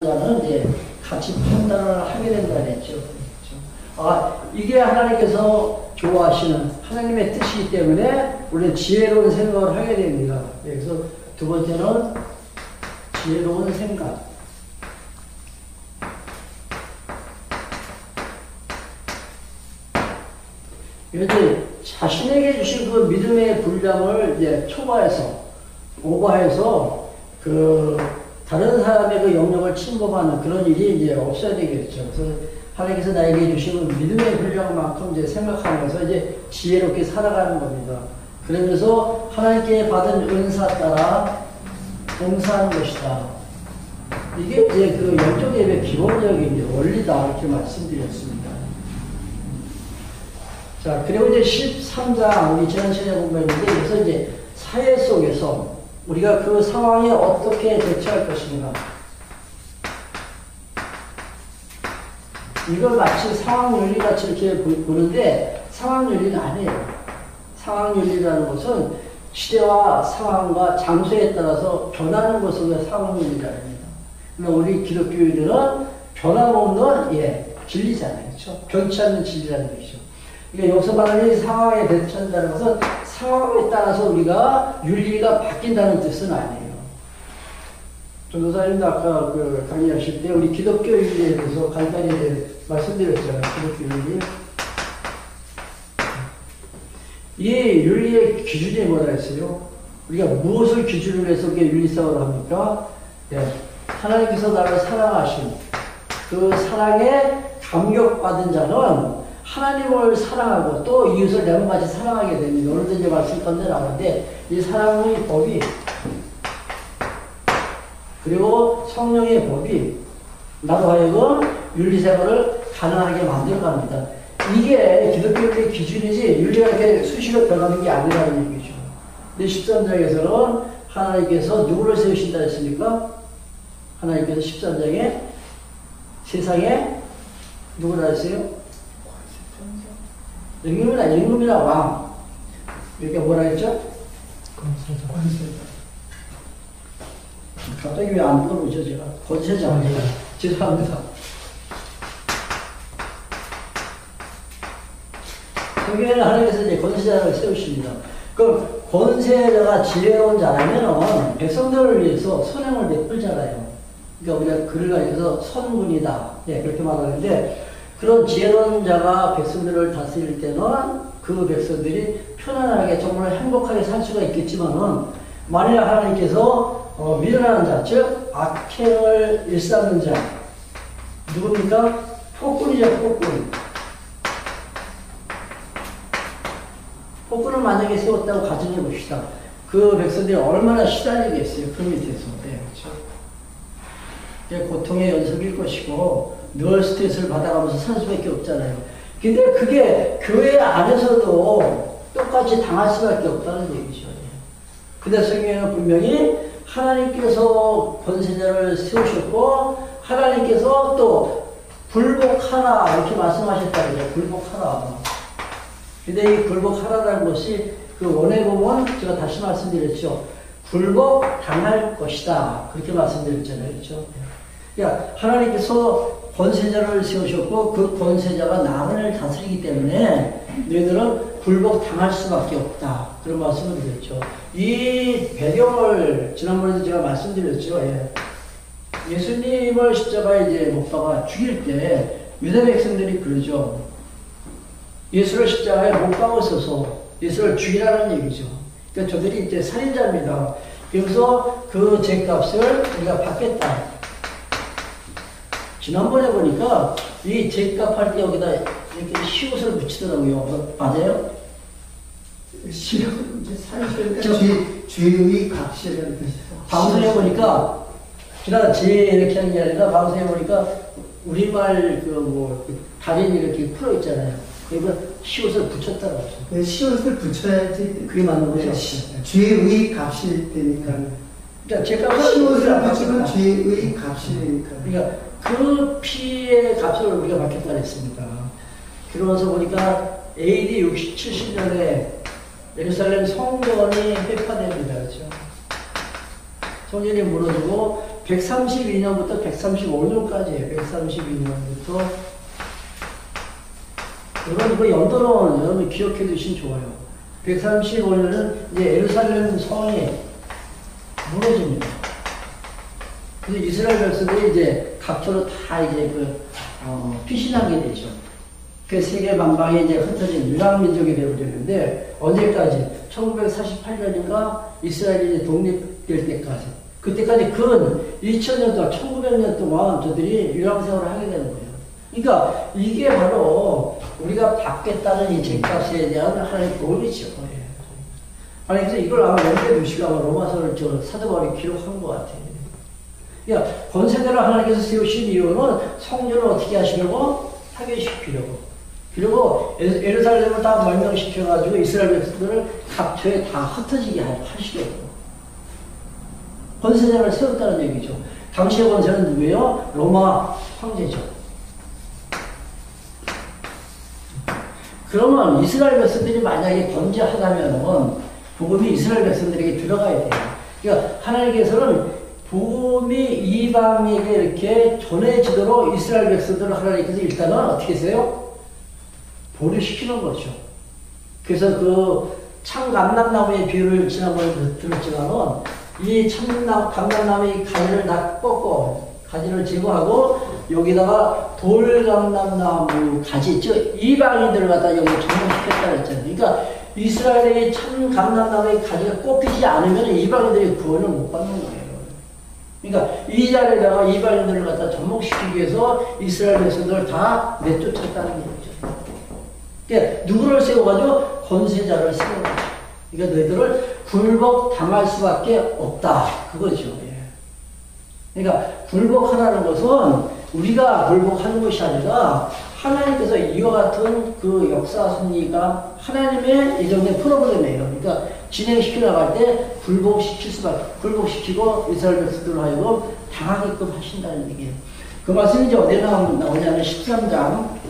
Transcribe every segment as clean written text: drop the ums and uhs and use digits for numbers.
자는 이제 같이 판단을 하게 된다는 했죠. 이게 하나님께서 좋아하시는 하나님의 뜻이기 때문에 우리는 지혜로운 생각을 하게 됩니다. 그래서 두 번째는 지혜로운 생각. 이제 자신에게 주신 그 믿음의 분량을 이제 초과해서, 오버해서 다른 사람의 그 영역을 침범하는 그런 일이 이제 없어야 되겠죠. 그래서 하나님께서 나에게 주신 믿음의 분량만큼 이제 생각하면서 이제 지혜롭게 살아가는 겁니다. 그러면서 하나님께 받은 은사 따라 봉사하는 것이다. 이게 이제 그 영적 예배의 기본적인 원리다. 이렇게 말씀드렸습니다. 자, 그리고 이제 13장, 우리 지난 시간에 공부했는데, 그래서 이제 사회 속에서 우리가 그 상황에 어떻게 대처할 것인가. 이걸 마치 상황윤리 같이 이렇게 보는데, 상황윤리는 아니에요. 상황윤리라는 것은 시대와 상황과 장소에 따라서 변하는 것을 상황윤리라는 겁니다. 그러니까 우리 기독교인들은 변함없는, 진리잖아요. 그렇죠? 변치 않는 진리라는 것이죠. 그러니까 여기서 말하는 상황에 대처한다는 것은 상황에 따라서 우리가 윤리가 바뀐다는 뜻은 아니에요. 전도사님도 아까 강의하실 때 우리 기독교 윤리에 대해서 간단히 말씀드렸잖아요. 기독교 윤리. 이 윤리의 기준이 뭐라 했어요? 우리가 무엇을 기준으로 해서 그게 윤리성을 합니까? 하나님께서 나를 사랑하신 그 사랑에 감격받은 자는 하나님을 사랑하고 또 이웃을 내 몸같이 사랑하게 됩니다. 오늘도 이제 말씀 건데 나오는데 이 사랑의 법이 그리고 성령의 법이 나로 하여금 윤리생활을 가능하게 만들어갑니다. 이게 기독교의 기준이지 윤리가 이렇게 수시로 변하는 게 아니라는 얘기죠. 근데 13장에서는 하나님께서 누구를 세우신다 했습니까? 하나님께서 13장에 세상에 누구라 했어요? 임금이나 왕. 이렇게 뭐라 했죠? 권세자. 갑자기 왜 안 떠오르죠, 제가? 권세자. 죄송합니다. 성경에는 하나님께서 이제 권세자를 세우십니다. 그럼 권세자가 지혜로운 자라면 백성들을 위해서 선행을 베풀잖아요. 그러니까 우리가 글을 가지고서 선군이다. 그렇게 말하는데 그런 지혜로운 자가 백성들을 다스릴 때는 그 백성들이 편안하게 정말 행복하게 살 수가 있겠지만은 만일 하나님께서 미련한 자, 즉 악행을 일삼는 자 누굽니까? 폭군이죠, 폭군. 폭군을 만약에 세웠다고 가정해 봅시다. 그 백성들이 얼마나 시달리겠어요, 그 밑에서. 고통의 연속일 것이고 늘 스트레스를 받아가면서 살 수밖에 없잖아요. 근데 그게 교회 안에서도 똑같이 당할 수밖에 없다는 얘기죠. 근데 성경에는 분명히 하나님께서 권세자를 세우셨고 하나님께서 또 굴복하라 이렇게 말씀하셨다는 거죠. 굴복하라. 근데 이 굴복하라라는 것이 그 원에 보면 제가 다시 말씀드렸죠. 굴복 당할 것이다. 그렇게 말씀드렸잖아요. 그렇죠? 그러니까 하나님께서 권세자를 세우셨고 그 권세자가 나를 다스리기 때문에 너희들은 굴복 당할 수밖에 없다. 그런 말씀을 드렸죠. 이 배경을 지난번에도 제가 말씀드렸죠. 예수님을 십자가에 이제 못 박아 죽일 때 유대 백성들이 그러죠. 예수를 십자가에 못 박으셔서 예수를 죽이라는 얘기죠. 그러니까 저들이 이제 살인자입니다. 그래서 그 죄값을 우리가 받겠다. 지난번에 보니까 이 죄값 할 때 여기다 이렇게 시옷을 붙이더라고요. 맞아요? 시옷, 죄의 값이라는 뜻이죠. 방송에 보니까, 그냥 죄 이렇게 하는 게 아니라 방송에 보니까 우리말 다리는 이렇게 풀어 있잖아요. 그리고 시옷을 붙였다고 하죠. 시옷을 붙여야지. 그게 맞는 거죠? 죄의 값일 때니까. 그러니까 죄값을 시옷을 붙이면 죄의 값이 되니까. 그러니까 그 피의 값을 우리가 받겠다 했습니다. 그러면서 보니까 AD 70년에 예루살렘 성전이 회파됩니다. 그렇죠? 성전이 무너지고 132년부터 135년까지예요. 132년부터. 이건 그 연도는 여러분 기억해 두시면 좋아요. 135년은 이제 예루살렘 성이 무너집니다. 그래서 이스라엘 백성들이 이제 각처로 다 이제 피신하게 되죠. 그 세계 만방에 이제 흩어진 유랑민족이 되어버렸는데, 언제까지? 1948년인가 이스라엘이 이제 독립될 때까지. 그때까지 근 2000년 동안, 1900년 동안 저들이 유랑생활을 하게 되는 거예요. 그러니까 이게 바로 우리가 받겠다는 이 죄값에 대한 하나님의 도움이죠. 아니, 그래서 이걸 아마 염두에 두시고 아마 로마서를 사도 바울이 기록한 것 같아요. 그러니까 권세대를 하나님께서 세우신 이유는 성전을 어떻게 하시려고? 파괴시키려고. 그리고 예루살렘을 다 멸망시켜가지고 이스라엘 백성들을 각처에 다 흩어지게 하시려고. 권세자를 세웠다는 얘기죠. 당시의 권세는 누구예요? 로마 황제죠. 그러면 이스라엘 백성들이 만약에 범죄하다면은 복음이 이스라엘 백성들에게 들어가야 돼요. 그러니까 하나님께서는 복음이 이방에게 이렇게 전해지도록 이스라엘 백성들을 하나님께서 일단은 어떻게 했어요? 보류시키는 거죠. 그래서 그 참감람나무의 비유를 지난번에 들었지만은 이 감람나무의 가지를 다 꺾고 가지를 제거하고 여기다가 돌감람나무 가지 있죠. 이방인들을 갖다 여기 전염시켰다 그랬잖아요. 그러니까 이스라엘의 참감람나무의 가지가 꺾이지 않으면 이방인들이 구원을 못 받는 거예요. 그러니까 이 자리에다가 이방인들을 갖다 접목시키기 위해서 이스라엘 백성들을 다 내쫓았다는 얘기죠. 그러니까 누구를 세워가지고 권세자를 세워가지고. 그러니까 너희들을 굴복당할 수밖에 없다. 그거죠. 예. 그러니까 굴복하라는 것은 우리가 굴복하는 것이 아니라 하나님께서 이와 같은 그 역사 섭리가 하나님의 예정된 프로그램이에요. 그러니까 진행시켜 나갈 때 굴복시키고 이스라엘 백성들로 하여금 당하게끔 하신다는 얘기예요. 그 말씀이 이제 어디에 나오냐면 13장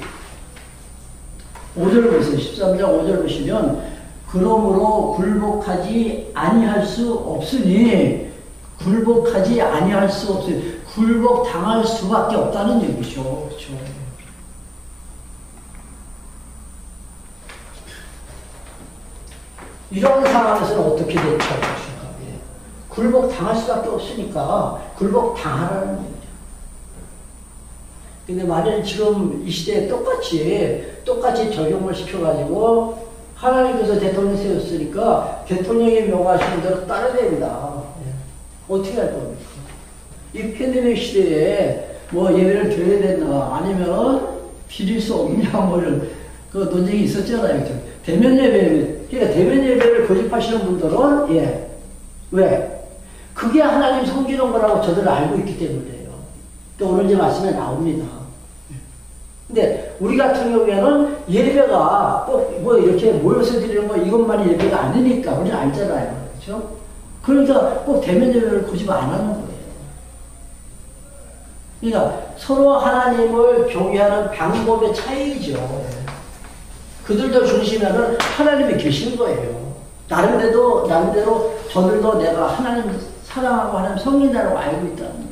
5절을 보세요. 13장 5절을 보시면 그러므로 굴복하지 아니할 수 없으니 굴복하지 아니할 수 없으니 굴복당할 수밖에 없다는 얘기죠. 그렇죠? 이런 상황에서는 어떻게 대처할 것인가? 굴복당할 수밖에 없으니까 굴복당하라는 얘기죠. 근데 만약에 지금 이 시대에 똑같이 적용을 시켜가지고 하나님께서 대통령 세웠으니까 대통령이 명하시는 대로 따라야 됩니다. 어떻게 할 겁니까? 이 팬데믹 시대에 뭐 예배를 드려야 되나 아니면 드릴 수 없냐 뭐 이런 그 논쟁이 있었잖아요. 그렇죠? 대면 예배, 그러니까 대면 예배를 고집하시는 분들은 왜? 그게 하나님 섬기는 거라고 저들 알고 있기 때문이에요. 또 오늘 이제 말씀에 나옵니다. 근데 우리 같은 경우에는 예배가 꼭 뭐 이렇게 모여서 드리는 거 이것만이 예배가 아니니까 우리는 알잖아요. 그렇죠? 그러니까 꼭 대면 예배를 고집 안 하는 거예요. 그러니까 서로 하나님을 경외하는 방법의 차이죠. 그들도 중심에는 하나님이 계신 거예요. 나름대로 저들도 내가 하나님 사랑하고 하나님 섬긴다고 알고 있다는 거예요.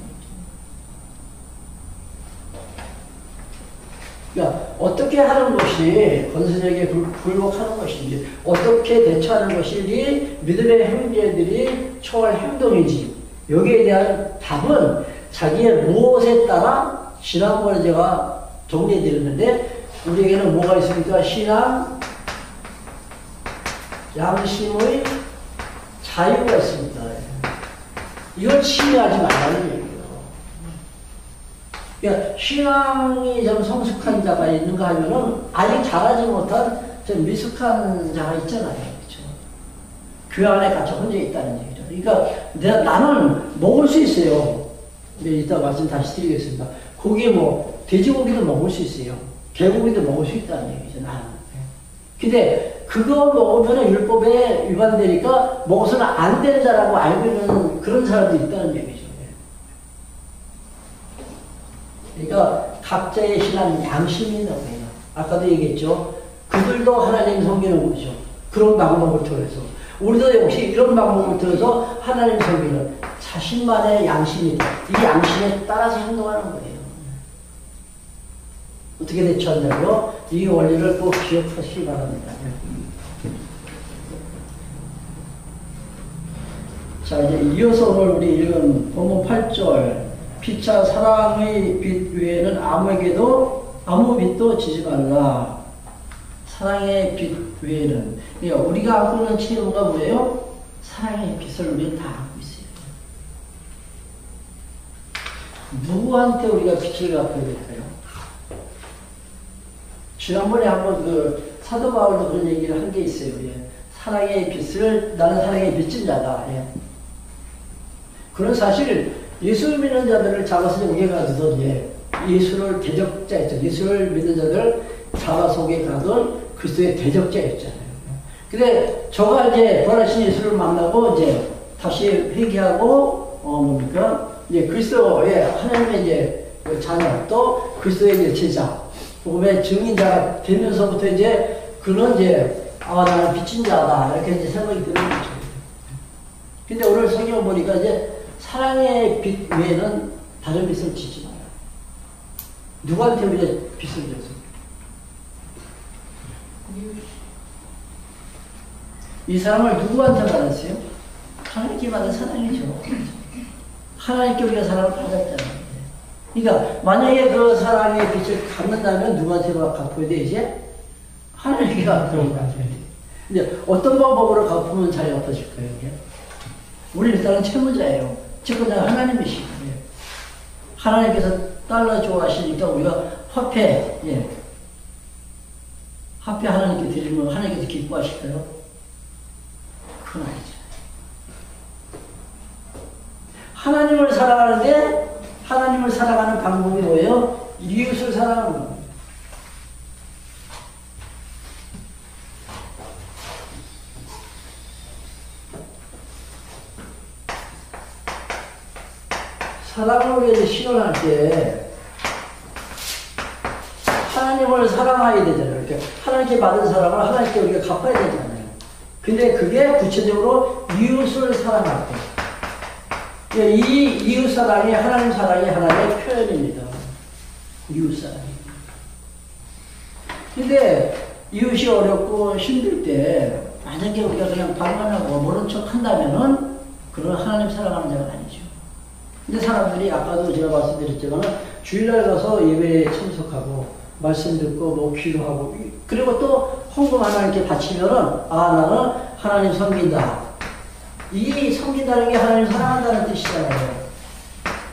그러니까 어떻게 하는 것이 권세에게 굴복하는 것인지 어떻게 대처하는 것이 이 믿음의 형제들이 처할 행동인지 여기에 대한 답은 자기의 무엇에 따라 지난번에 제가 정리해드렸는데 우리에게는 뭐가 있습니까? 신앙, 양심의 자유가 있습니다. 이걸 침해하지 말라는 얘기예요. 그러니까 신앙이 좀 성숙한 자가 있는가 하면은 아직 자라지 못한 좀 미숙한 자가 있잖아요. 그렇죠? 교회 안에 갇혀 혼자 있다는 얘기죠. 그러니까 나는 먹을 수 있어요. 이따 말씀 다시 드리겠습니다. 고기 돼지고기도 먹을 수 있어요. 개고기도 먹을 수 있다는 얘기죠. 나는. 근데 그거 먹으면 율법에 위반되니까 먹어서는 안 되는 자라고 알고 있는 그런 사람도 있다는 얘기죠. 그러니까 각자의 신앙 양심이 있는 거예요. 아까도 얘기했죠. 그들도 하나님 섬기는 거죠. 그런 방법을 통해서. 우리도 역시 이런 방법을 통해서 하나님 섬기는 자신만의 양심이 돼. 이 양심에 따라서 행동하는 거예요. 어떻게 대처한다고요? 이 원리를 꼭 기억하시기 바랍니다. 자, 이제 이어서 오늘 우리 읽은 본문 8절. 피차 사랑의 빛 외에는 아무 빛도 지지 말라. 사랑의 빛 외에는. 그러니까 우리가 갖고 있는 체험가 뭐예요? 사랑의 빛을 우리는 다 갖고 있어요. 누구한테 우리가 빛을 갖고 될까요? 지난번에 한번 그 사도 바울도 그런 얘기를 한 게 있어요. 예. 사랑의 빛을, 나는 사랑의 빛인 자다. 예. 그런 사실, 예수 믿는 자들을 잡아서 옥에 가두던, 예. 예수를 대적자였죠. 예수를 믿는 자들 자화 속에 가둔 그리스도의 대적자였잖아요. 근데 저가 이제 부활하신 예수를 만나고 이제 다시 회개하고, 뭡니까? 이제 그리스도의 하나님의 이제 그 자녀, 또 그리스도의 이제 제자, 복음의 증인자가 되면서부터 이제 그는 이제 나는 빛인 자다 이렇게 이제 생각이 드는 거죠. 근데 오늘 성경 보니까 이제 사랑의 빛 외에는 다른 빛을 지지 마라. 누구한테 우리가 빛을 줬습니까? 이 사람을 누구한테 받았어요? 하나님께 받은 사랑이죠. 하나님께 우리가 사랑을 받았잖아요. 그러니까 만약에 그 사랑의 빛을 갚는다면 누구한테 갚아야 돼 이제? 하나님께 갚아야 돼. 근데 어떤 방법으로 갚으면 잘 갚아질까요? 우리 일단은 채무자예요. 채권자가 하나님이시거든요. 하나님께서 달러 좋아하시니까 우리가 화폐, 예. 화폐 하나님께 드리면 하나님께서 기뻐하실까요? 그건 아니죠. 하나님을 사랑하는데 하나님을 사랑하는 방법이 뭐예요? 이웃을 사랑하는 겁니다. 사랑을 우리가 실현할 때 하나님을 사랑해야 되잖아요. 이렇게 하나님께 받은 사랑을 하나님께 우리가 갚아야 되잖아요. 근데 그게 구체적으로 이웃을 사랑할 때. 이 이웃 사랑이 하나님 사랑이 하나의 표현입니다. 이웃 사랑이. 근데 이웃이 어렵고 힘들 때 만약에 우리가 그냥 방관하고 모른 척 한다면은 그런 하나님 사랑하는 자가 아니죠. 근데 사람들이 아까도 제가 말씀드렸지만 주일날 가서 예배에 참석하고 말씀 듣고 뭐 기도하고 그리고 또 헌금 하나님께 바치면은 나는 하나님 섬긴다. 이 섬긴다는 게 하나님 사랑한다는 뜻이잖아요.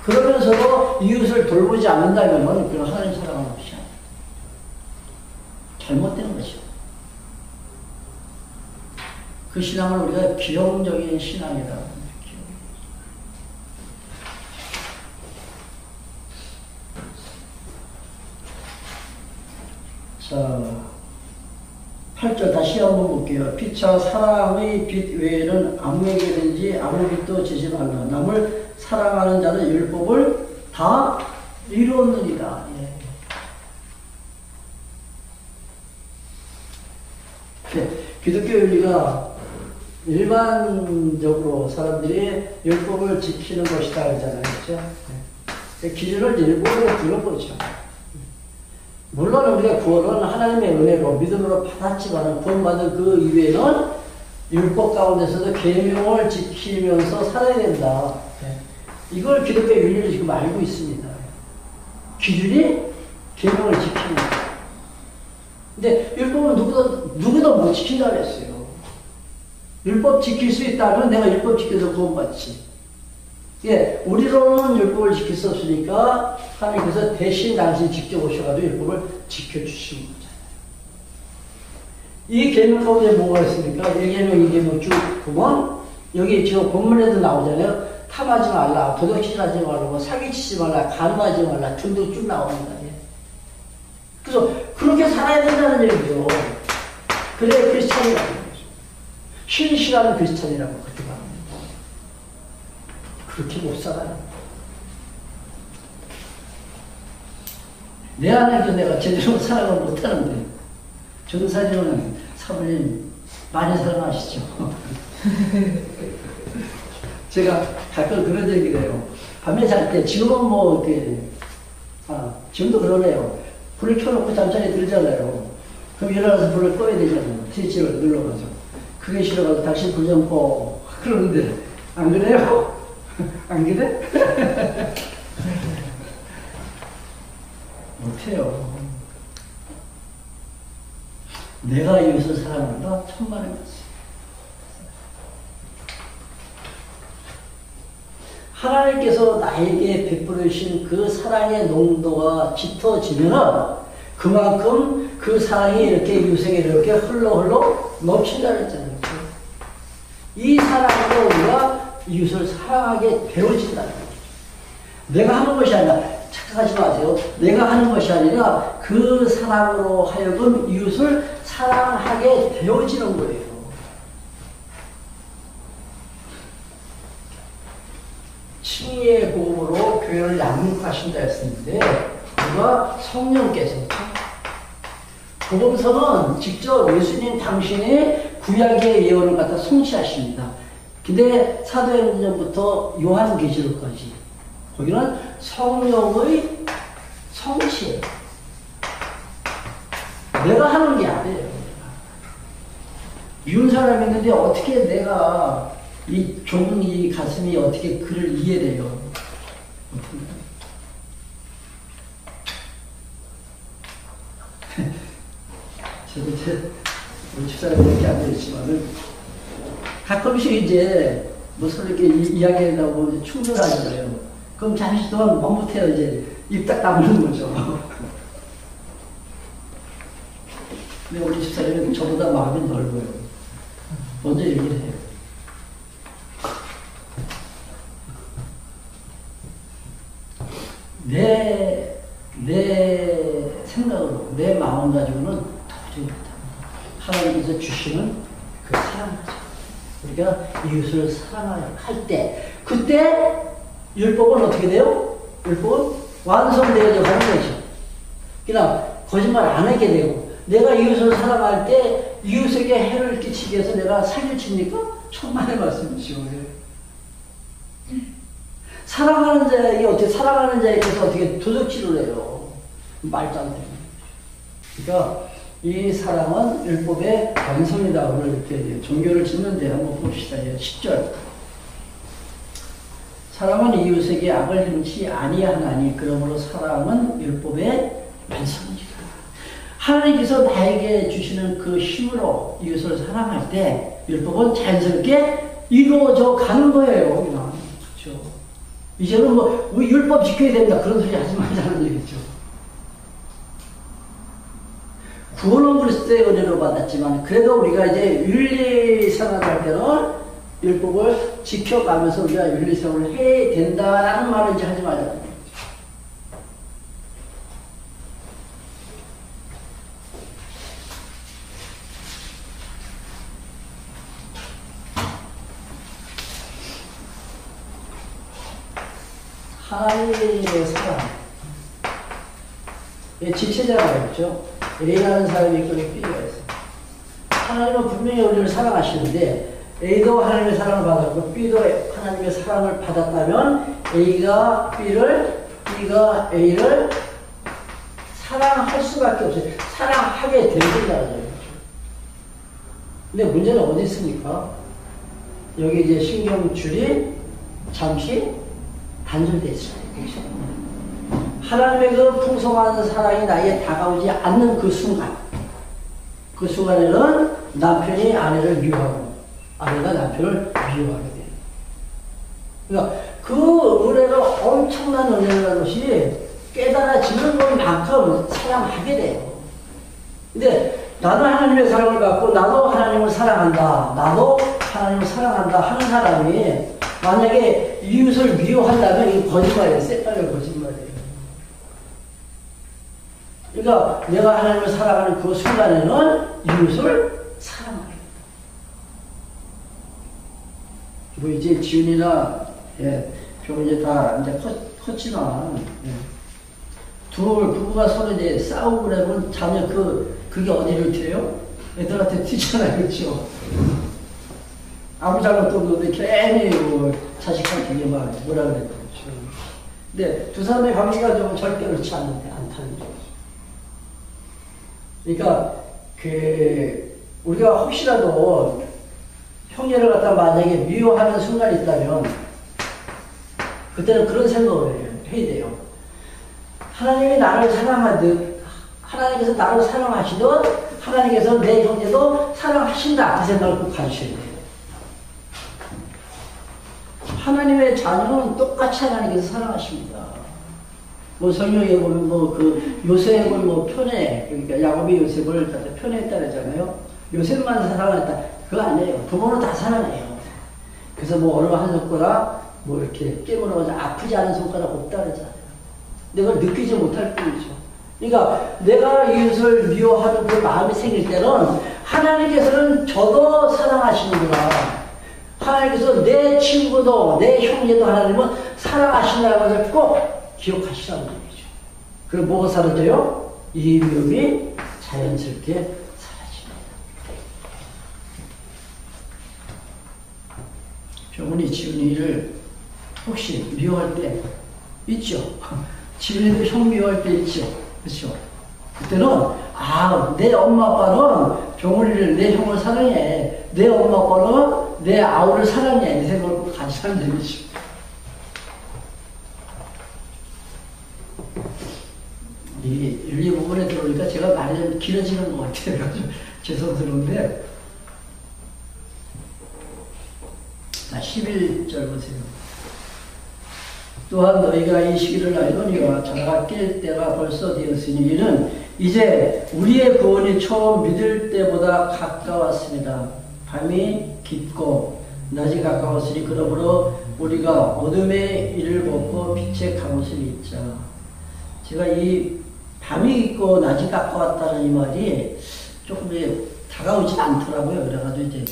그러면서도 이웃을 돌보지 않는다면 그건 하나님 사랑하는 것이 아니에요. 잘못된 것이죠. 그 신앙을 우리가 기형적인 신앙이다. 자, 8절 다시 한번 볼게요. 피차 사랑의 빛 외에는 아무에게든지 아무 빛도 지지 말라. 남을 사랑하는 자는 율법을 다 이루었느니라. 예. 기독교 윤리가 일반적으로 사람들이 율법을 지키는 것이다 그러잖아요. 그렇죠? 그 기준을 일본으로 들어보죠. 물론 우리가 구원은 하나님의 은혜로 믿음으로 받았지만 구원받은 그 이후에는 율법 가운데서도 계명을 지키면서 살아야 된다. 이걸 기독교 윤리를 지금 알고 있습니다. 기준이 계명을 지키는 것. 근데 율법은 누구도 못 지킨다 그랬어요. 율법 지킬 수 있다면 내가 율법 지켜서 구원받지. 예, 우리로는 율법을 지킬 수 없으니까 하나님께서 대신 당신 직접 오셔가지고 율법을 지켜주신 거잖아요. 이 계명 가운데 뭐가 있습니까? 1계명, 2계명 쭉 보면 여기 지금 본문에도 나오잖아요. 탐하지 말라, 도둑질하지 말고, 사기치지 말라, 간음하지 말라 등등 쭉 나옵니다. 그래서 그렇게 살아야 된다는 얘기죠. 그래야 크리스찬이라는 거죠. 신실한 크리스찬이라고 그렇게 말합니다. 그렇게 못 살아요. 내 안에서 내가 제대로 사랑을 못하는데, 전사님은 사모님 많이 사랑하시죠? 제가 가끔 그런 얘기를 해요. 밤에 잘 때, 지금은 뭐, 이렇게, 지금도 그러네요. 불을 켜놓고 잠자리 들잖아요. 그럼 일어나서 불을 꺼야 되잖아요. 스위치를 눌러가지고. 그게 싫어가지고 다시 불 좀 꺼. 그러는데, 안 그래요? 안 그래? 못해요. 내가 이웃을 사랑한다? 천만의 말씀. 하나님께서 나에게 베풀어 주신 그 사랑의 농도가 짙어지면 그만큼 그 사랑이 이렇게 이웃에게 이렇게 흘러 넘친다고 했잖아요. 이 사랑으로 우리가 이웃을 사랑하게 되어진다는 거죠. 내가 하는 것이 아니라, 착각하지 마세요. 내가 하는 것이 아니라 그 사랑으로 하여금 이웃을 사랑하게 되어지는 거예요. 칭의의 보험으로 교회를 양육하신다 했었는데, 그가 성령께서, 복음서는 직접 예수님 당신의 구약의 예언을 갖다 성취하십니다. 근데 사도행전부터 요한계시록까지 거기는 성령의 성취예요. 내가 하는 게 아니에요. 미운 사람이 있는데 어떻게 내가 이 좁은 이 가슴이 어떻게 그를 이해해요? 저도 우리 집사람이 이렇게 앉아있지만은 가끔씩 이제 뭐 서로 이렇게 이야기하려고 이제 충돌하잖아요. 그럼 잠시 동안 멈붙해요. 이제 입 딱 다무는 거죠. 근데 우리 집사람은 저보다 마음이 넓어요. 먼저 얘기를 해요. 내 생각으로, 내 마음 가지고는 도저히 못합니다. 하나님께서 주시는 그 사랑 가지고. 우리가 이웃을 사랑할 때, 그때 율법은 어떻게 돼요? 율법은 완성되어져 가는 거죠. 그냥 거짓말 안 하게 되고, 내가 이웃을 사랑할 때 이웃에게 해를 끼치기 위해서 내가 사기를 칩니까? 천만의 말씀이죠. 사랑하는 자에게 어떻게, 사랑하는 자에게서 어떻게 도적질을 해요? 말도 안 되는. 그러니까 이 사랑은 율법의 완성이다. 오늘 이렇게 종교를 짓는데 한번 봅시다. 10절. 사랑은 이웃에게 악을 행치 아니하나니 그러므로 사랑은 율법의 완성이다. 하나님께서 나에게 주시는 그 힘으로 이웃을 사랑할 때 율법은 자연스럽게 이루어져 가는 거예요. 그렇죠? 이제는 뭐 우리 율법 지켜야 된다 그런 소리 하지 말자는 얘기죠. 구원은 그리스도의 은혜로 받았지만 그래도 우리가 이제 윤리생활을 할 때는 율법을 지켜가면서 우리가 윤리생활을 해야 된다라는 말을 이제 하지 말자는 얘기죠. 하나님의 사랑. 지체자가 있죠. A라는 사람이 있고 B가 있어요. 하나님은 분명히 우리를 사랑하시는데 A도 하나님의 사랑을 받았고 B도 하나님의 사랑을 받았다면 A가 B를, B가 A를 사랑할 수밖에 없어요. 사랑하게 된다는 거죠. 근데 문제는 어디 있습니까? 여기 이제 신경줄이 잠시 단절되어 있어요. 하나님의 그 풍성한 사랑이 나에게 다가오지 않는 그 순간, 그 순간에는 남편이 아내를 미워하고 아내가 남편을 미워하게 돼요. 그러니까 그 은혜가 엄청난 은혜라는 것이 깨달아지는 것만큼 사랑하게 돼요. 근데 나는 하나님의 사랑을 받고 나도 하나님을 사랑한다, 나도 하나님을 사랑한다 하는 사람이 만약에 이웃을 미워한다면 이게 거짓말이에요. 새빨간 거짓말이에요. 그러니까 내가 하나님을 사랑하는 그 순간에는 이웃을 사랑하게 돼요. 뭐 이제 지훈이나 좀 이제 다 이제 컸지만 부부가 서로 이제 싸우고 그러면 자녀 그게 어디를 튀어요? 애들한테 튀잖아요, 그렇죠? 아무 잘못도 없는데 괜히 뭐 자식한테 막 뭐라 그랬죠. 근데 두 사람의 관계가 좀 절대 그렇지 않다는 거죠. 그러니까 우리가 혹시라도 형제를 갖다 만약에 미워하는 순간이 있다면 그때는 그런 생각을 해야 돼요. 하나님이 나를 사랑하듯 하나님께서 나를 사랑하시듯 하나님께서 내 형제도 사랑하신다. 그 생각을 꼭 가지셔야 돼요. 하나님의 자녀는 똑같이 하나님께서 사랑하십니다. 뭐 성경에 보면 요셉을 편애, 그러니까 야곱이 요셉을 편애했다 그러잖아요. 요셉만 사랑했다. 그거 아니에요. 부모는 다 사랑해요. 그래서 뭐 어느 한 손가락 뭐 이렇게 깨물어가지고 아프지 않은 손가락 없다 그러잖아요. 내가 느끼지 못할 뿐이죠. 그러니까 내가 이웃을 미워하는 그 마음이 생길 때는 하나님께서는 저도 사랑하시는구나. 하나님께서 내 친구도 내 형제도 하나님은 사랑하신다는 것을 꼭 기억하시라는 얘기죠. 그럼 뭐가 사라져요? 이 미움이 자연스럽게 사라집니다. 병원이 지훈이를 혹시 미워할 때 있죠? 지훈이도 형 미워할 때 있죠? 그렇죠? 그때는 내 엄마 아빠는 병훈이를 내 형을 사랑해. 내 엄마 아빠는 내 아우를 사랑해. 이 생각을 가지라는 얘기죠. 이 윤리 부분에 들어오니까 제가 말이 좀 길어지는 것 같아요. 좀 죄송스러운데. 자, 11절 보세요. 또한 너희가 이 시기를 알거니와 자가 깰 때가 벌써 되었으니 이는 이제 우리의 구원이 처음 믿을 때보다 가까웠습니다. 밤이 깊고 낮이 가까웠으니 그러므로 우리가 어둠의 일을 벗고 빛의 갑옷을 입자. 제가 이 밤이 깊고 낮이 가까웠다는 이 말이 조금 다가오지 않더라고요. 그래가지고 이제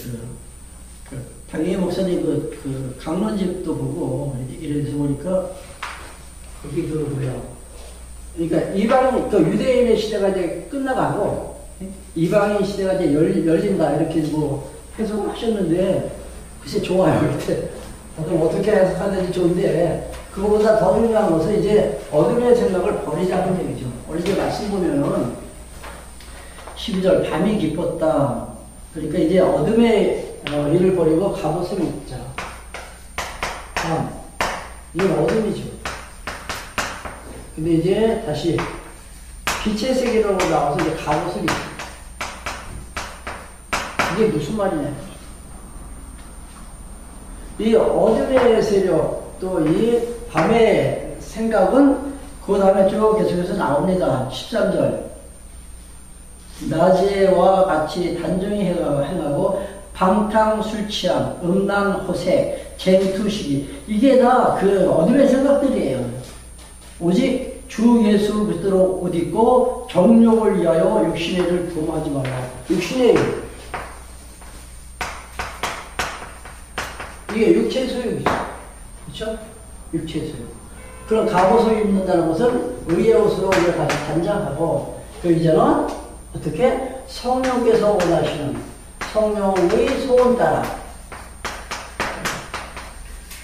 당연히 목사님 강론집도 보고 이래서 보니까 거기 그러니까 이방 유대인의 시대가 이제 끝나가고 이방인 시대가 이제 열린다 이렇게 뭐 해석을 하셨는데 글쎄 좋아요. 그때 어떻게 해석하는지 좋은데 그거보다 더 중요한 것은 이제 어둠의 생각을 버리자는 얘기죠. 원래 이제 말씀 보면은 12절 밤이 깊었다. 그러니까 이제 어둠의 일을 버리고 갑옷을 입자. 이건 어둠이죠. 근데 이제 다시 빛의 세계로 나와서 이제 갑옷을 입자. 이게 무슨 말이냐. 이 어둠의 세력, 또 이 밤의 생각은 그 다음에 쭉 계속해서 나옵니다. 13절. 낮에와 같이 단정히 행하고 방탕술취함, 음란호색, 쟁투시기 이게 다 그 어둠의 생각들이에요. 오직 주 예수 그리스도로 옷 입고 정욕을 위하여 육신의 일을 범하지 말라. 육신의 일. 이게 육체의 소욕이죠. 그렇죠? 육체의 소욕. 그런 갑옷을 입는다는 것은 의의 옷으로 우리가 다시 단장하고 그 이제는 어떻게? 성령께서 원하시는 성령의 소원 따라.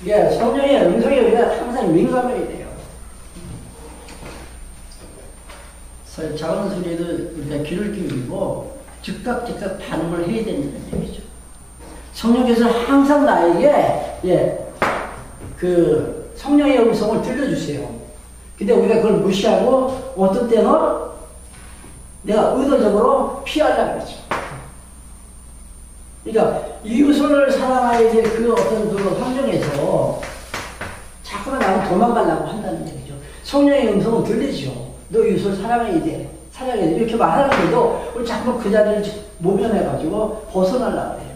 이게 성령의 음성에 우리가 항상 민감해야 돼요. 작은 소리에도 우리가 귀를 기울이고 즉각 반응을 해야 된다는 얘기죠. 성령께서 항상 나에게 그 성령의 음성을 들려주세요. 근데 우리가 그걸 무시하고 어떤 때는 내가 의도적으로 피하려고 그러죠. 그러니까 이웃을 사랑하는 그 어떤 그 환경에서 자꾸만 나는 도망가려고 한다는 얘기죠. 성령의 음성은 들리죠. 너 이웃을 사랑해야 돼. 사랑해야 돼. 이렇게 말하는데도 우리 자꾸 그 자리를 모면해가지고 벗어나려고 해요.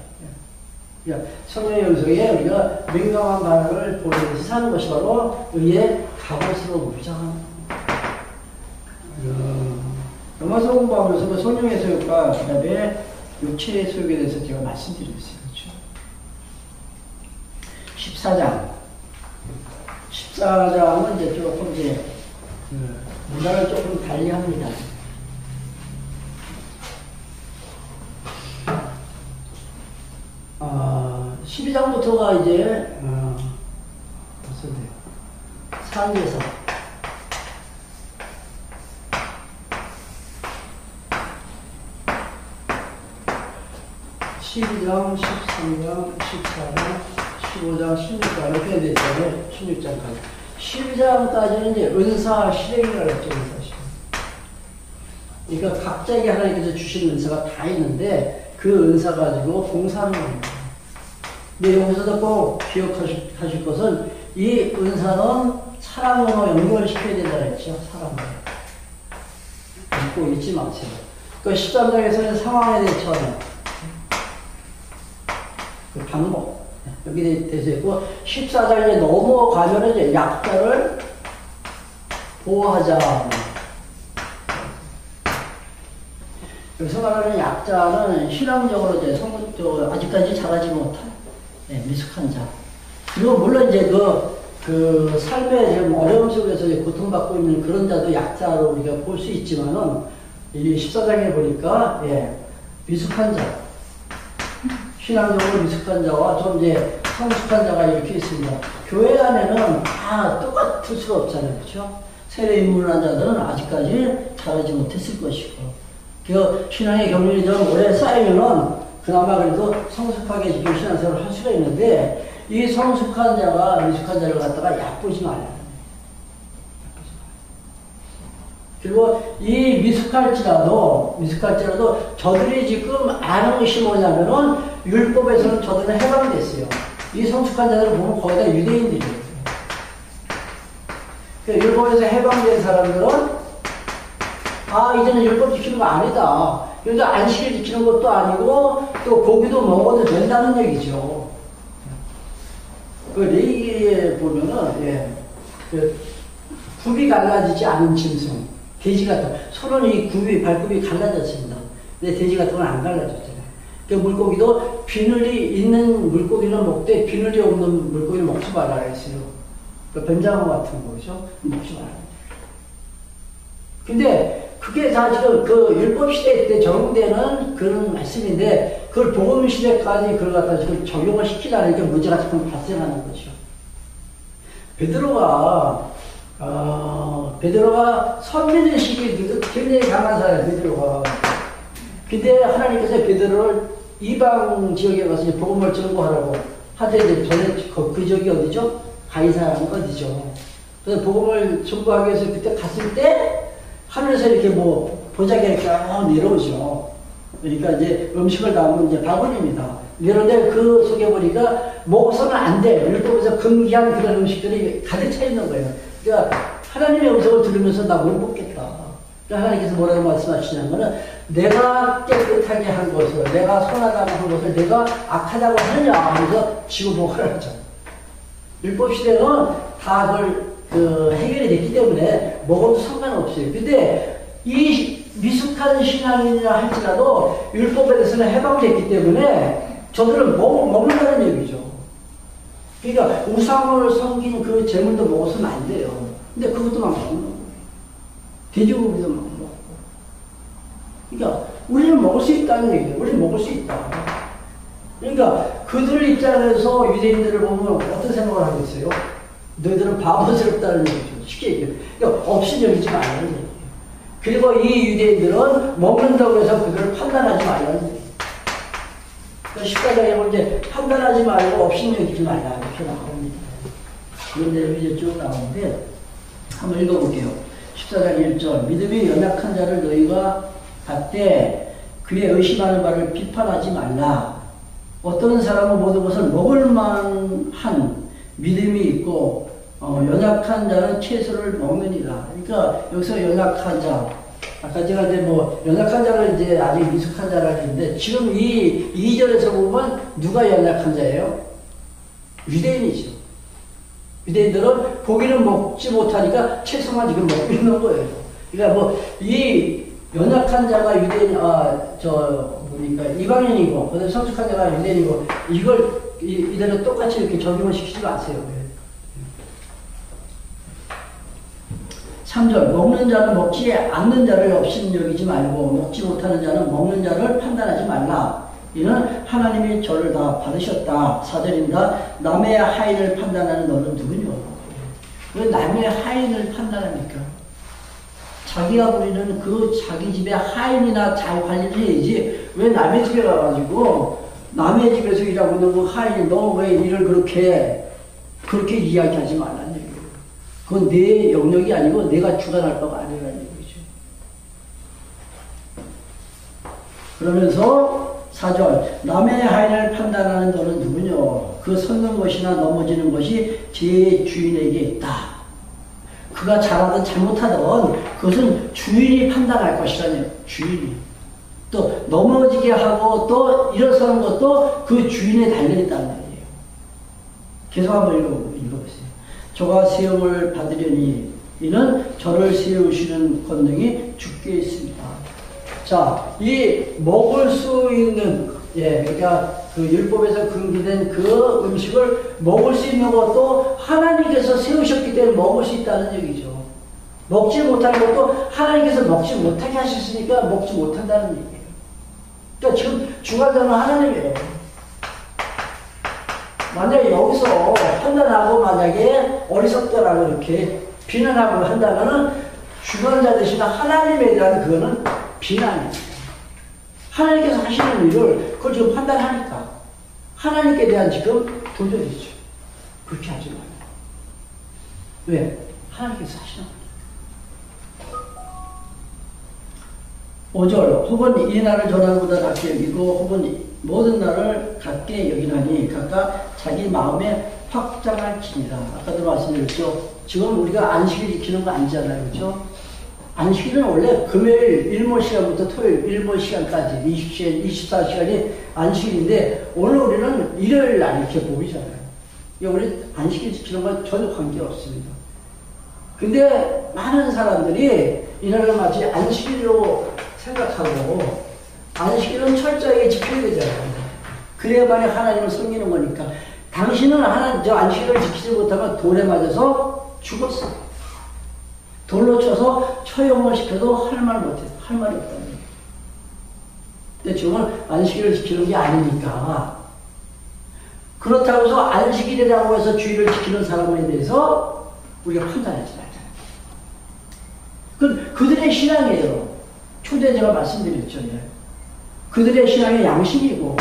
그러니까 성령의 음성에 우리가 민감한 반응을 보이면서 사는 것이 바로 의의 갑옷으로 무장하는 겁니다. 로마서 공부하면서 성령의 소욕과 그 다음에 육체의 소욕에 대해서 제가 말씀드리고 있어요. 그렇죠? 14장은 이제 조금 문장을 조금 달리 합니다. 12장부터가 이제, 무슨 돼요? 상계사. 12장, 13장, 14장, 15장, 16장 이렇게 되잖아요. 16장까지. 12장까지는 이제 은사 실행이라고 했죠. 은사 실행. 그러니까 각자에게 하나님께서 주신 은사가 다 있는데 그 은사 가지고 봉사하는 겁니다. 근데 여기서도 꼭 기억하실 것은 이 은사는 사람으로 연결시켜야 된다고 했죠. 사람으로. 꼭 잊지 마세요. 그 13장에서는 상황에 대처하는 그 방법. 여기 대해서 있고, 14장에 넘어가면 이제 약자를 보호하자. 여기서 말하는 약자는 신앙적으로 이제 아직까지 자라지 못한 미숙한 자. 그리고 물론 이제 그 삶의 지금 어려움 속에서 고통받고 있는 그런 자도 약자로 우리가 볼 수 있지만은, 이 14장에 보니까, 미숙한 자. 신앙적으로 미숙한 자와 좀 이제 성숙한 자가 이렇게 있습니다. 교회 안에는 다 똑같을 수가 없잖아요. 그렇죠? 세례 입문한 자들은 아직까지 자라지 못했을 것이고, 그 신앙의 경륜이 좀 오래 쌓이면은 그나마 그래도 성숙하게 지금 신앙생활을 할 수가 있는데, 이 성숙한 자가 미숙한 자를 갖다가 얕보지 말아요. 그리고 이 미숙할지라도 저들이 지금 아는 것이 뭐냐면은 율법에서는 저들은 해방됐어요. 이 성숙한 자들을 보면 거의 다 유대인들이에요. 그러니까 율법에서 해방된 사람들은 이제는 율법 지키는 거 아니다. 그러니까 안식일 지키는 것도 아니고 또 고기도 먹어도 된다는 얘기죠. 그 레위기에 보면은 그 굽이 갈라지지 않은 짐승. 돼지 같은, 손은 이 발굽이 갈라졌습니다. 근데 돼지 같은 건 안 갈라졌잖아요. 그 물고기도 비늘이 있는 물고기는 먹되 비늘이 없는 물고기는 먹지 말라 했어요. 그 뱀장어 같은 거죠. 먹지 말라. 근데 그게 다 지금 그 율법 시대 때 적용되는 그런 말씀인데 그걸 복음 시대까지 그걸 갖다 지금 적용을 시키라는 게 문제가 조금 발생하는 거죠. 베드로가 선민의식이 굉장히 강한 사람이에요, 베드로가. 근데 하나님께서 베드로를 이방 지역에 가서 복음을 전거하라고 하되, 전에 그 지역이 어디죠? 가이사라는 어디죠? 그래서 복음을 전거하기 위해서 그때 갔을 때, 하늘에서 이렇게 보자기가 이렇게 내려오죠. 그러니까 이제 음식을 담은 이제 바구니입니다. 그런데 그 속에 보니까 먹어서는 안 돼. 율법에서 금기한 그런 음식들이 가득 차 있는 거예요. 그러니까 하나님의 음성을 들으면서 나 못 먹겠다. 그러니까 하나님께서 뭐라고 말씀하시냐면은 내가 깨끗하게 한 것을, 내가 선하다고 한 것을 내가 악하다고 하느냐 하면서 지고 먹으라 하죠. 율법 시대는 다 그걸 해결이 됐기 때문에 먹어도 상관없어요. 근데 이 미숙한 신앙이라 할지라도 율법에 대해서는 해방됐기 때문에 저들은 먹는다는 얘기죠. 그러니까 우상을 섬긴 그 재물도 먹어서는 안 돼요. 근데 그것도 막 먹는 거예요. 돼지고기도 막 먹고. 그러니까 우리는 먹을 수 있다는 얘기예요. 우리는 먹을 수 있다. 그러니까 그들 입장에서 유대인들을 보면 어떤 생각을 하겠어요? 너희들은 바보스럽다는 얘기죠. 쉽게 얘기해요. 그러니까 없인 여기지 말라는 얘기예요. 그리고 이 유대인들은 먹는다고 해서 그들을 판단하지 말라는 얘기예요. 14장에 보면 이제 판단하지 말고 없인 여기지 말라 이렇게 나옵니다. 그런 내용이 이제 쭉 나오는데 한번 읽어볼게요. 14장 1절 믿음이 연약한 자를 너희가 갖되 그의 의심하는 바를 비판하지 말라. 어떤 사람은 모든 것을 먹을 만한 믿음이 있고 연약한 자는 채소를 먹느니라. 그러니까 여기서 연약한 자, 아까 제가 이제 연약한 자를 이제 아직 미숙한 자라 했는데 지금 이 2절에서 보면 누가 연약한 자예요? 유대인이죠. 유대인들은 고기는 먹지 못하니까 채소만 지금 먹고 있는 거예요. 그러니까 이 연약한 자가 유대인, 이방인이고, 그다음에 성숙한 자가 유대인이고, 이걸 이대로 똑같이 이렇게 적용을 시키지 마세요. 3절, 먹는 자는 먹지 않는 자를 없인 여기지 말고, 먹지 못하는 자는 먹는 자를 판단하지 말라. 이는 하나님이 저를 다 받으셨다. 4절입니다. 남의 하인을 판단하는 너는 누구냐? 왜 남의 하인을 판단합니까? 자기가 부리는 그 자기 집의 하인이나 잘 관리를 해야지 왜 남의 집에 가가지고 남의 집에서 일하고 있는 그 하인이 너 왜 일을 그렇게 이야기하지 말라는 얘기예요. 그건 내 영역이 아니고 내가 주관할 바가 아니라는 얘기죠. 그러면서 4절 남의 하인을 판단하는 너는 누구냐? 그 섰는 것이나 넘어지는 것이 제 주인에게 있다. 그가 잘하든 잘못하든 그것은 주인이 판단할 것이라네요. 주인이. 또 넘어지게 하고 또 일어서는 것도 그 주인에 달려있다는 말이에요. 계속 한번 읽어보세요. 저가 세움을 받으려니 이는 저를 세우시는 권능이 주께 있습니다. 자, 이 먹을 수 있는 그러니까 그 율법에서 금기된 그 음식을 먹을 수 있는 것도 하나님께서 세우셨기 때문에 먹을 수 있다는 얘기죠. 먹지 못하는 것도 하나님께서 먹지 못하게 하셨으니까 먹지 못한다는 얘기예요. 그러니까 지금 주관자는 하나님이에요. 만약에 여기서 판단하고 만약에 어리석더라고 이렇게 비난하고 한다면은 주관자 되시는 하나님에 대한 그거는 비난이에요. 하나님께서 하시는 일을 그걸 지금 판단하니까 하나님께 대한 지금 도전이죠. 그렇게 하지 마요. 왜? 하나님께서 하시는 거예요. 5절 혹은 이 날을 전날보다 낮게 여기고 혹은 모든 날을 같게 여기나니 각각 자기 마음에 확장할 지니라. 아까도 말씀드렸죠. 지금 우리가 안식일 지키는 거 아니잖아요. 그렇죠? 안식일은 원래 금요일 일몰 시간부터 토요일 일몰 시간까지 24시간이 안식일인데 오늘 우리는 일요일 날 이렇게 보이잖아요. 우리 안식일 지키는 건 전혀 관계없습니다. 근데 많은 사람들이 이날을 마치 안식일로 생각하고 안식일은 철저하게 지켜야 되잖아요. 그래야만이 하나님을 섬기는 거니까 당신은 안식일을 지키지 못하면 돌에 맞아서 죽었어요. 돌로 쳐서 처형을 시켜도 할 말이 없다는 얘기예요. 근데 지금은 안식일을 지키는 게 아니니까 그렇다고 해서 안식일이라고 해서 주의를 지키는 사람에 대해서 우리가 판단하지 말잖아요. 그들의 신앙이에요. 초대에 제가 말씀드렸죠. 그들의 신앙의 양심이고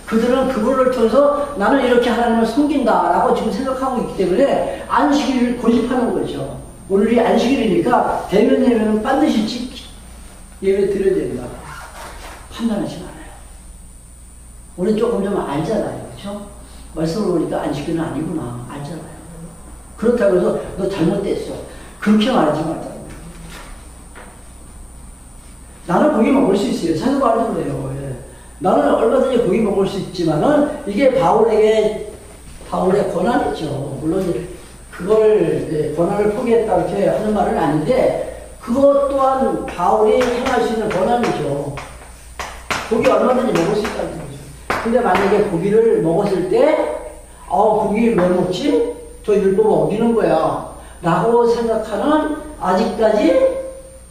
그들은 그분을 통해서 나는 이렇게 하나님을 섬긴다라고 지금 생각하고 있기 때문에 안식일을 고집하는 거죠. 오늘이 안식일이니까 대면 예배는 반드시 예배 드려야 된다. 판단하지 말아요. 우리는 조금 좀 알잖아요. 그렇죠? 말씀을 보니까 안식일은 아니구나. 알잖아요. 그렇다고 해서 너 잘못됐어. 그렇게 말하지 말자. 나는 고기 먹을 수 있어요. 사도 바울도 그래요. 나는 얼마든지 고기 먹을 수 있지만은 이게 바울의 권한이죠. 물론 그걸 권한을 포기했다 이렇게 하는 말은 아닌데 그것 또한 바울이 행할 수 있는 권한이죠. 고기 얼마든지 먹을 수 있다는 거죠. 근데 만약에 고기를 먹었을 때 고기 왜 먹지? 저 율법 어기는 거야 라고 생각하는 아직까지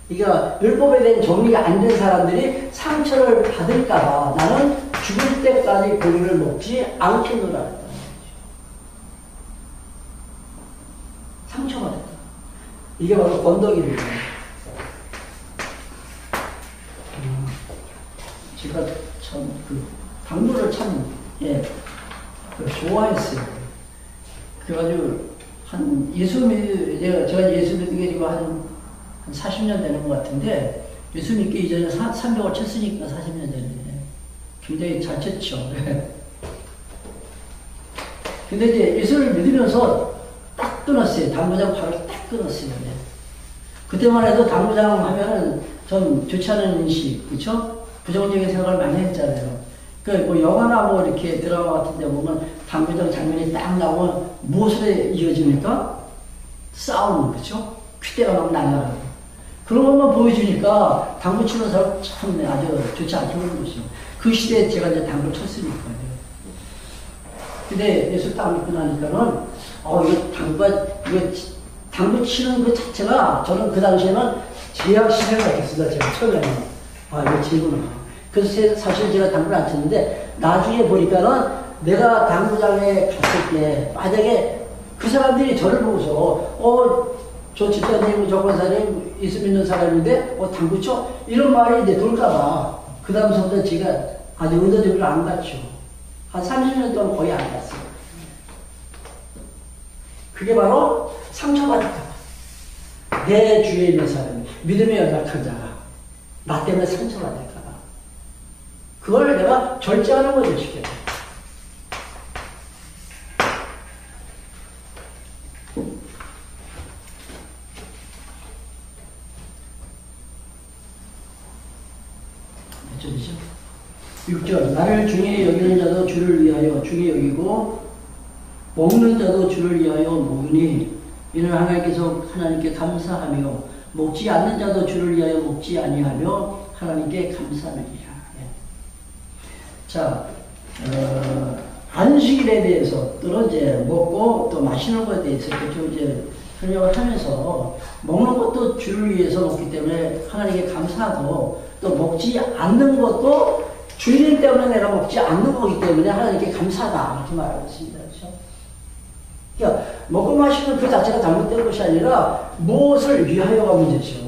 율법에 대한 정리가 안 된 사람들이 상처를 받을까봐 나는 죽을 때까지 고기를 먹지 않겠노라. 상처받았다. 이게 바로 건더기입니다. 제가 참 당구를 참 좋아했어요. 그래가지고 제가 예수 믿은 게 지금 한 40년 되는 것 같은데 예수 믿기 이전에 300을 쳤으니까 40년 전에 굉장히 잘 쳤죠. 근데 이제 예수를 믿으면서 딱 끊었어요. 당구장 발을 딱 끊었어요. 그때만 해도 당구장 하면은 전 좋지 않은 인식, 그쵸? 부정적인 생각을 많이 했잖아요. 뭐 영화나 뭐 이렇게 드라마 같은 데 보면 당구장 장면이 딱 나오면 무엇에 이어집니까? 싸우는, 그쵸? 퀴대가 막 날아가고. 그런 것만 보여주니까 당구 치는 사람 참 아주 좋지 않게 보는 거죠. 그 시대에 제가 이제 당구를 쳤으니까요. 근데 예수 딱 믿고 나니까는, 당구 치는 그 자체가 저는 그 당시에는 제약 시대가 됐습니다. 제가 처음에는. 이거 재구나. 그래서 사실 제가 당구를 안 쳤는데, 나중에 보니까는 내가 당구장에 갔을 때, 만약에 그 사람들이 저를 보고서, 저 집사님, 저 권사님, 있음 있는 사람인데, 당구 쳐? 이런 말이 이제 돌까봐, 그 다음부터 제가 아주 의도적으로 안 갔죠. 한 30년 동안 거의 안 갔어요. 그게 바로 상처받을까봐. 내 주위에 있는 사람이, 믿음의 연약한 자가, 나 때문에 상처받을까봐. 그걸 내가 절제하는 거죠, 쉽게. 몇 절이죠? 6절. 나를 중에 여기는 자도 주를 위하여 중에 여기고, 먹는 자도 주를 위하여 먹으니, 이는 하나님께 감사하며, 먹지 않는 자도 주를 위하여 먹지 아니하며, 하나님께 감사하느니라. 자, 안식일에 대해서, 또는 이제 먹고 또 마시는 것에 대해서 좀 이제 설명을 하면서, 먹는 것도 주를 위해서 먹기 때문에 하나님께 감사하고, 또 먹지 않는 것도 주님 때문에 내가 먹지 않는 거기 때문에 하나님께 감사하다. 이렇게 말하고 있습니다. 그렇죠? 그러니까, 먹고 마시는 그 자체가 잘못된 것이 아니라, 무엇을 위하여가 문제죠.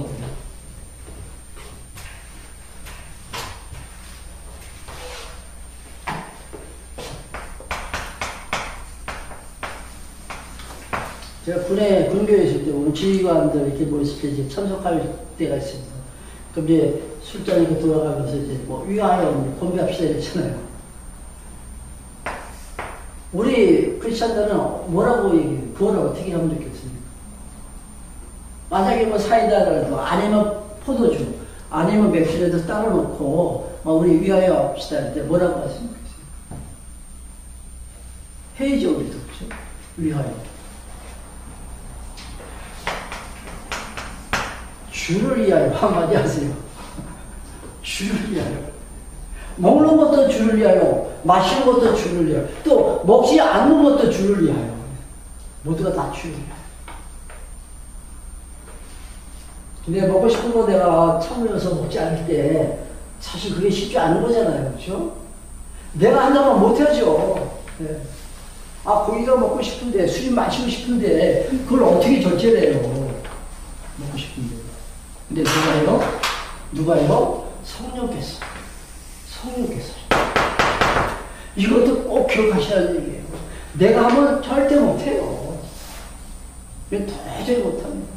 제가 군교에 있을 때, 오늘 지휘관들 이렇게 모였을 때 이제 참석할 때가 있습니다. 그럼 이제 술잔 이렇게 돌아가면서 이제 위하여 건배합시다 이랬잖아요. 우리 크리스찬들은 뭐라고 얘기해요? 그걸 어떻게 하면 좋겠습니까? 만약에 사이다라도, 아니면 포도주, 아니면 맥주라도 따로 놓고, 우리 위하여 합시다 할 때 뭐라고 하십니까? 회의죠, 우리도. 그렇죠? 위하여. 주를 위하여 한마디 하세요. 주를 위하여. 먹는 것도 주를 위하여, 마시는 것도 주를 위하여, 또 먹지 않는 것도 주를 위하여. 모두가 다 주를 위하여. 근데 먹고 싶은 거 내가 참으면서 먹지 않을 때 사실 그게 쉽지 않은 거잖아요. 그렇죠? 내가 한다면 못하죠. 네. 고기가 먹고 싶은데, 술이 마시고 싶은데 그걸 어떻게 절제를 해요? 먹고 싶은데. 근데 누가요? 성령께서. 이것도 꼭 기억하셔야 얘기예요. 내가 하면 절대 못해요. 도저히 못합니다.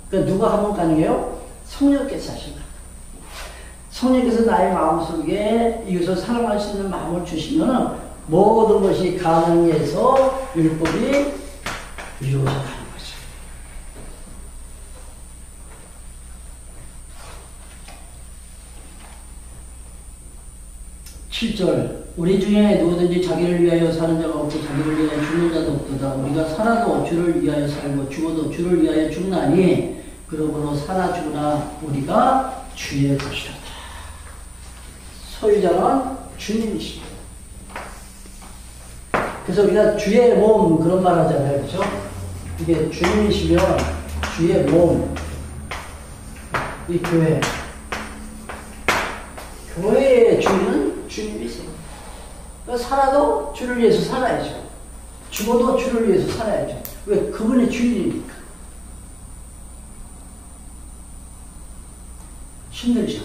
그러니까 누가 하면 가능해요? 성령께서 하신다. 성령께서 나의 마음속에 이것을 사랑할 수 있는 마음을 주시면 모든 것이 가능해서 율법이 이루어져 7절. 우리 중에 누구든지 자기를 위하여 사는 자가 없고 자기를 위하여 죽는 자도 없도다. 우리가 살아도 주를 위하여 살고 죽어도 주를 위하여 죽나니 그러므로 사나 죽으나 우리가 주의 것이로다. 소유자는 주님이십니다. 그래서 우리가 주의 몸 그런 말 하잖아요. 그렇죠? 이게 주님이시면 주의 몸, 이 교회, 교회의 주인은 주님이세요. 그러니까 살아도 주를 위해서 살아야죠. 죽어도 주를 위해서 살아야죠. 왜? 그분의 주인이니까. 힘들죠.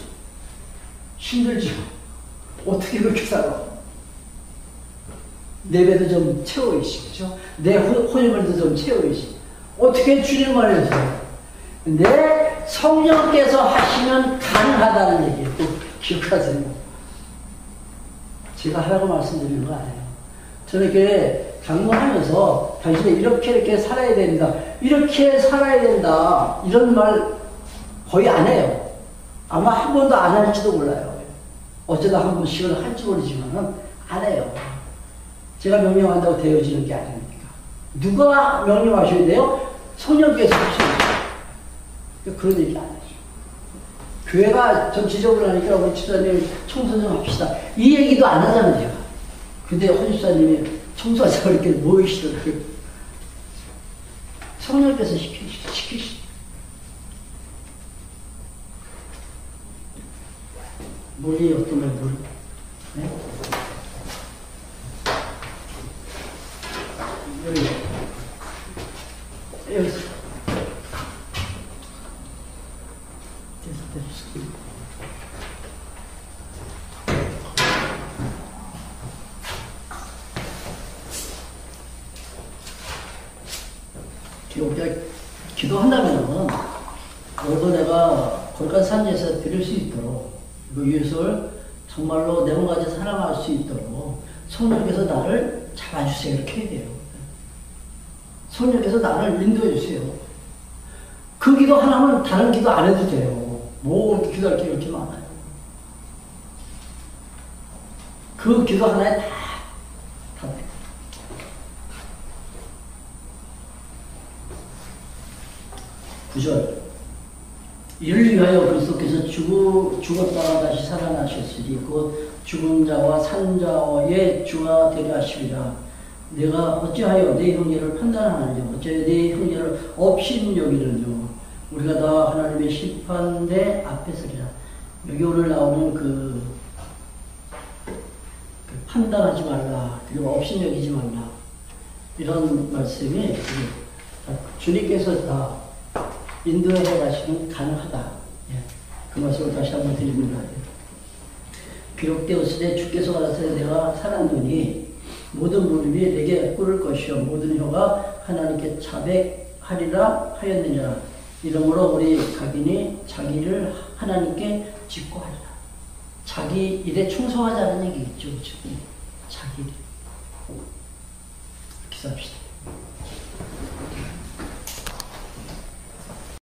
어떻게 그렇게 살아? 내 배도 좀 채워야지, 그죠? 내 호흡을도 좀 채워야지. 어떻게 주님을 해서? 근데 성령께서 하시면 가능하다는 얘기예요. 또 기억하세요. 제가 하라고 말씀드리는 거 아니에요. 저는 이렇게 강론하면서 당신이 이렇게 살아야 된다. 이렇게 살아야 된다. 이런 말 거의 안 해요. 아마 한 번도 안 할지도 몰라요. 어쩌다 한 번씩은 할지 모르지만 안 해요. 제가 명령한다고 되어지는 게 아니니까. 누가 명령하셔야 돼요? 성령께서 하셔야 돼요. 그런 얘기 안 하죠. 교회가 좀 지저분을 하니까 우리 집사님 청소 좀 합시다. 이 얘기도 안 하잖아요, 제가. 근데 허 집사님이 청소하자고 이렇게 모이시더라고요. 성령께서 시키시죠. 물이 없으면 물. 네? 여기서. 됐어. 기도한다면은, 너도 내가 거룩한 산지에서 드릴 수 있도록, 그 예수를 정말로 내 몸까지 사랑할 수 있도록, 성령께서 나를 잡아주세요. 이렇게 해야 돼요. 성령께서 나를 인도해 주세요. 그 기도 하나면 다른 기도 안 해도 돼요. 뭐 기도할 게 이렇게 많아요. 그 기도 하나에 다 돼요. 구절. 이를 위하여 그리스도께서 죽었다가 다시 살아나셨으니 곧 죽은 자와 산 자의 주가 되려 하시리라. 내가 어찌하여 내 형제를 판단하느냐, 어찌하여 내 형제를 업신여기느냐. 우리가 다 하나님의 심판대 앞에 서리라. 여기 오늘 나오는 그 판단하지 말라, 그리고 업신여기지 말라, 이런 말씀이 주님께서 다 인도해 가시면 가능하다. 예. 그 말씀을 다시 한번 드립니다. 기록되었으되 주께서 가라사대 내가 살았노니 모든 무릎이 내게 꿇을 것이요 모든 혀가 하나님께 자백하리라 하였느니라. 이러므로 우리 각인이 자기를 하나님께 직고하리라. 자기 일에 충성하자는 얘기겠죠. 자기 일. 기도합시다.